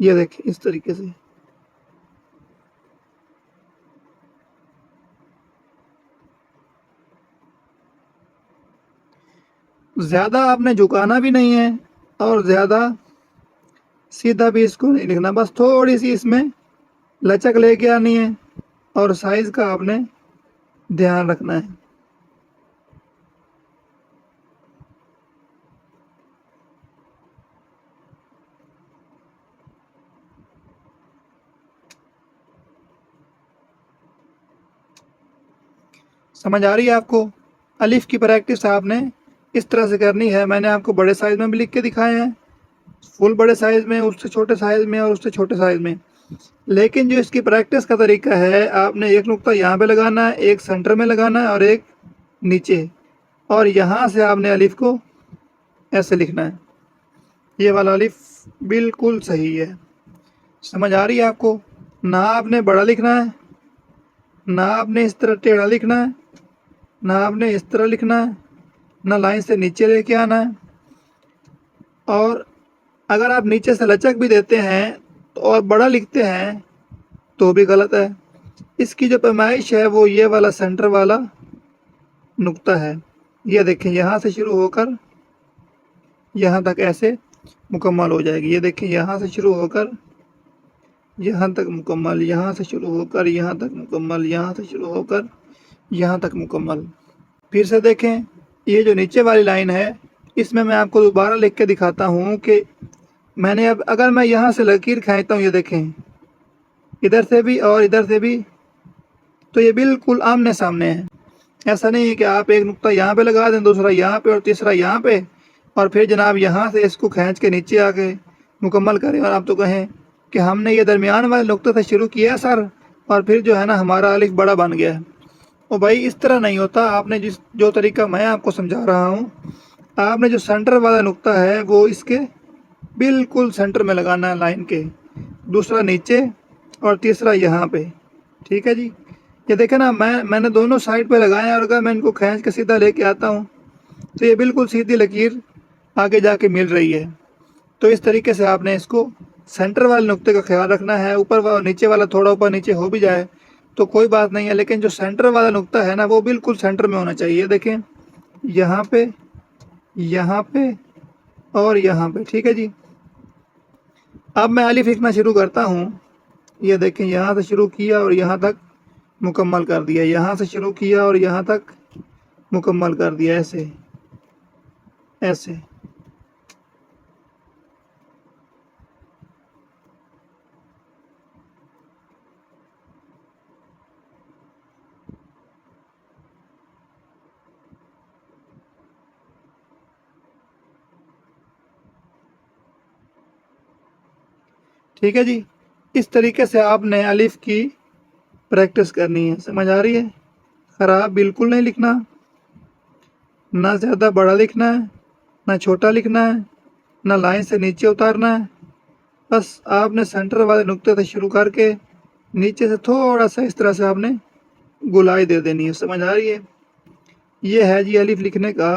یہ دیکھیں اس طریقے سے۔ زیادہ آپ نے جھکانا بھی نہیں ہے اور زیادہ سیدھا بھی اس کو نہیں لکھنا، بس تھوڑی سی اس میں لچک لے کے آنی ہے اور سائز کا آپ نے دھیان رکھنا ہے۔ سمجھ آ رہی ہے آپ کو؟ الف کی پریکٹس آپ نے اس طرح سے کرنی ہے۔ میں نے آپ کو بڑے سائز میں بھی لکھ کے دکھائے ہیں، فل بڑے سائز میں، اس سے چھوٹے سائز میں اور اس سے چھوٹے سائز میں، لیکن جو اس کی پریکٹس کا طریقہ ہے، آپ نے ایک نقطہ یہاں پہ لگانا ہے، ایک سینٹر میں لگانا ہے اور ایک نیچے، اور یہاں سے آپ نے الف کو ایسے لکھنا ہے۔ یہ والا الف بالکل صحیح ہے۔ سمجھ آ رہی ہے آپ کو؟ نہ آپ نے بڑا لکھنا ہے، نہ آپ نے اس طرح ٹیڑھا لکھنا ہے، نہ آپ نے اس طرح لکھنا ہے، نہ لائن سے نیچے لے کے آنا ہے، اور اگر آپ نیچے سے لچک بھی دیتے ہیں اور بڑا لکھتے ہیں تو بھی غلط ہے۔ اس کی جو پیمائش ہے وہ یہ والا سینٹر والا نقطہ ہے۔ یہ دیکھیں یہاں سے شروع ہو کر یہاں تک ایسے مکمل ہو جائے گی۔ یہ دیکھیں یہاں سے شروع ہو کر یہاں تک مکمل، یہاں سے شروع ہو کر یہاں تک مکمل، یہاں سے شروع ہو کر یہاں تک مکمل۔ پھر سے دیکھیں یہ جو نیچے والی لائن ہے، اس میں آپ کو دوبارہ لکھ کے دکھاتا ہوں کہ میں نے اب اگر میں یہاں سے لکیر کھینچتا ہوں، یہ دیکھیں ادھر سے بھی اور ادھر سے بھی، تو یہ بالکل آمنے سامنے ہے۔ ایسا نہیں ہے کہ آپ ایک نقطہ یہاں پہ لگا دیں، دوسرا یہاں پہ اور تیسرا یہاں پہ، اور پھر جناب یہاں سے اس کو کھینچ کے نیچے آ کے مکمل کریں اور آپ تو کہیں کہ ہم نے یہ درمیان والے نقطے سے شروع کیا سر، اور پھر جو ہے نا ہمارا الف بڑا بن گیا ہے۔ اور بھائی اس طرح نہیں ہوتا۔ آپ نے جو طریقہ میں آپ کو سمجھا رہا ہوں، آپ نے جو سینٹر والا نقطہ ہے وہ اس کے بالکل سینٹر میں لگانا ہے لائن کے، دوسرا نیچے اور تیسرا یہاں پہ، ٹھیک ہے جی؟ یہ دیکھیں نا میں نے دونوں سائڈ پہ لگائے، اور اگر میں ان کو کھینچ کے سیدھا لے کے آتا ہوں تو یہ بالکل سیدھی لکیر آگے جا کے مل رہی ہے۔ تو اس طریقے سے آپ نے اس کو سینٹر والے نقطے کا خیال رکھنا ہے۔ اوپر نیچے والا تھوڑا اوپر نیچے ہو بھی جائے تو کوئی بات نہیں ہے، لیکن جو سینٹر والا نقطہ ہے نا وہ بالکل سینٹر میں ہونا چاہیے۔ دیکھیں یہاں پہ، یہاں پہ اور یہاں پہ، ٹھیک ہے جی؟ اب میں الف لکھنا شروع کرتا ہوں۔ یہ دیکھیں یہاں سے شروع کیا اور یہاں تک مکمل کر دیا، یہاں سے شروع کیا اور یہاں تک مکمل کر دیا، ایسے ایسے۔ ٹھیک ہے جی؟ اس طریقے سے آپ نے الف کی پریکٹس کرنی ہے۔ سمجھ آ رہی ہے؟ خراب بالکل نہیں لکھنا، نہ زیادہ بڑا لکھنا ہے، نہ چھوٹا لکھنا ہے، نہ لائن سے نیچے اتارنا ہے۔ بس آپ نے سینٹر والے نقطے سے شروع کر کے نیچے سے تھوڑا سا اس طرح سے آپ نے گولائی دے دینی ہے۔ سمجھ آ رہی ہے؟ یہ ہے جی الف لکھنے کا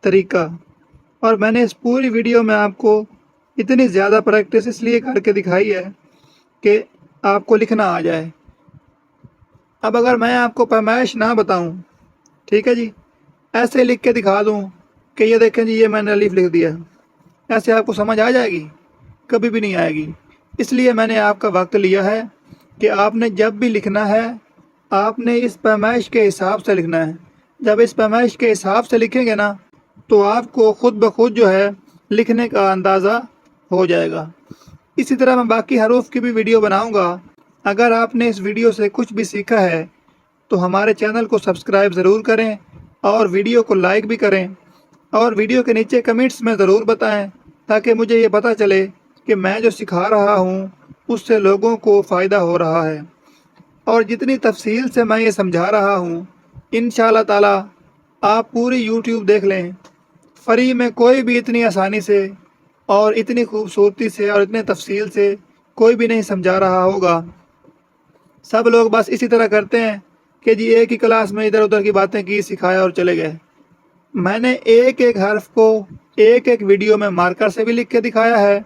طریقہ، اور میں نے اس پوری ویڈیو میں آپ کو اتنی زیادہ پریکٹس اس لیے کر کے دکھائی ہے کہ آپ کو لکھنا آ جائے۔ اب اگر میں آپ کو پیمائش نہ بتاؤں، ٹھیک ہے جی، ایسے لکھ کے دکھا دوں کہ یہ دیکھیں جی یہ میں نے الف لکھ دیا، ایسے آپ کو سمجھ آ جائے گی؟ کبھی بھی نہیں آئے گی۔ اس لیے میں نے آپ کا وقت لیا ہے کہ آپ نے جب بھی لکھنا ہے آپ نے اس پیمائش کے حساب سے لکھنا ہے۔ جب اس پیمائش کے حساب سے لکھیں گے نا تو آپ کو خود بخود جو ہے لکھنے کا اندازہ ہو جائے گا۔ اسی طرح میں باقی حروف کی بھی ویڈیو بناؤں گا۔ اگر آپ نے اس ویڈیو سے کچھ بھی سیکھا ہے تو ہمارے چینل کو سبسکرائب ضرور کریں اور ویڈیو کو لائک بھی کریں، اور ویڈیو کے نیچے کمنٹس میں ضرور بتائیں تاکہ مجھے یہ پتہ چلے کہ میں جو سکھا رہا ہوں اس سے لوگوں کو فائدہ ہو رہا ہے، اور جتنی تفصیل سے میں یہ سمجھا رہا ہوں انشاءاللہ تعالی آپ پوری یوٹیوب دیکھ لیں، فری میں کوئی بھی اتنی آسانی سے اور اتنی خوبصورتی سے اور اتنے تفصیل سے کوئی بھی نہیں سمجھا رہا ہوگا۔ سب لوگ بس اسی طرح کرتے ہیں کہ جی ایک ہی کلاس میں ادھر ادھر کی باتیں کی، سکھایا اور چلے گئے۔ میں نے ایک ایک حرف کو ایک ایک ویڈیو میں مارکر سے بھی لکھ کے دکھایا ہے،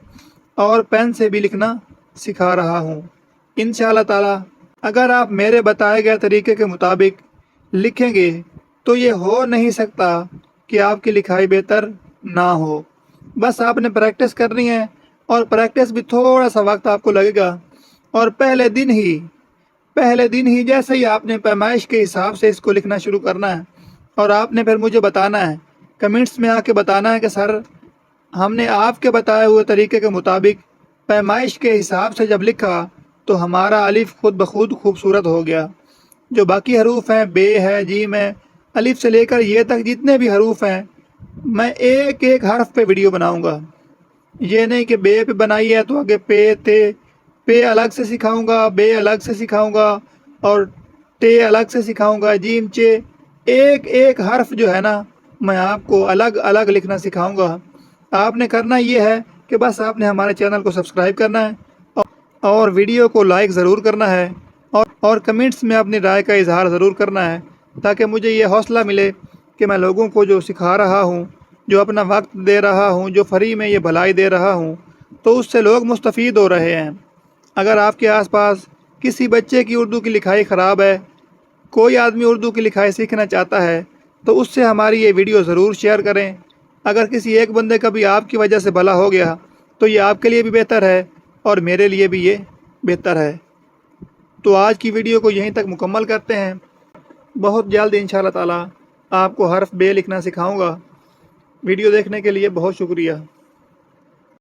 اور پین سے بھی لکھنا سکھا رہا ہوں۔ انشاءاللہ تعالی اگر آپ میرے بتائے گئے طریقے کے مطابق لکھیں گے تو یہ ہو نہیں سکتا کہ آپ کی لکھائی بہتر نہ ہو۔ بس آپ نے پریکٹس کرنی ہے، اور پریکٹس بھی تھوڑا سا وقت آپ کو لگے گا، اور پہلے دن ہی جیسے ہی آپ نے پیمائش کے حساب سے اس کو لکھنا شروع کرنا ہے، اور آپ نے پھر مجھے بتانا ہے، کمنٹس میں آ کے بتانا ہے کہ سر ہم نے آپ کے بتائے ہوئے طریقے کے مطابق پیمائش کے حساب سے جب لکھا تو ہمارا الف خود بخود خوبصورت ہو گیا۔ جو باقی حروف ہیں، بے ہے، جیم ہے، الف سے لے کر یہ تک جتنے بھی حروف ہیں، میں ایک ایک حرف پہ ویڈیو بناؤں گا۔ یہ نہیں کہ بے پہ بنائی ہے تو آگے پے تے، پے الگ سے سکھاؤں گا، بے الگ سے سکھاؤں گا، اور ٹے الگ سے سکھاؤں گا، جیم چے، ایک ایک حرف جو ہے نا میں آپ کو الگ الگ لکھنا سکھاؤں گا۔ آپ نے کرنا یہ ہے کہ بس آپ نے ہمارے چینل کو سبسکرائب کرنا ہے، اور ویڈیو کو لائک ضرور کرنا ہے، اور کمنٹس میں اپنی رائے کا اظہار ضرور کرنا ہے، تاکہ مجھے یہ حوصلہ ملے کہ میں لوگوں کو جو سکھا رہا ہوں، جو اپنا وقت دے رہا ہوں، جو فری میں یہ بھلائی دے رہا ہوں، تو اس سے لوگ مستفید ہو رہے ہیں۔ اگر آپ کے آس پاس کسی بچے کی اردو کی لکھائی خراب ہے، کوئی آدمی اردو کی لکھائی سیکھنا چاہتا ہے، تو اس سے ہماری یہ ویڈیو ضرور شیئر کریں۔ اگر کسی ایک بندے کا بھی آپ کی وجہ سے بھلا ہو گیا تو یہ آپ کے لیے بھی بہتر ہے، اور میرے لیے بھی یہ بہتر ہے۔ تو آج کی ویڈیو کو یہیں تک مکمل کرتے ہیں۔ بہت جلد انشاءاللہ تعالی آپ کو حرف بے لکھنا سکھاؤں گا۔ ویڈیو دیکھنے کے لیے بہت شکریہ۔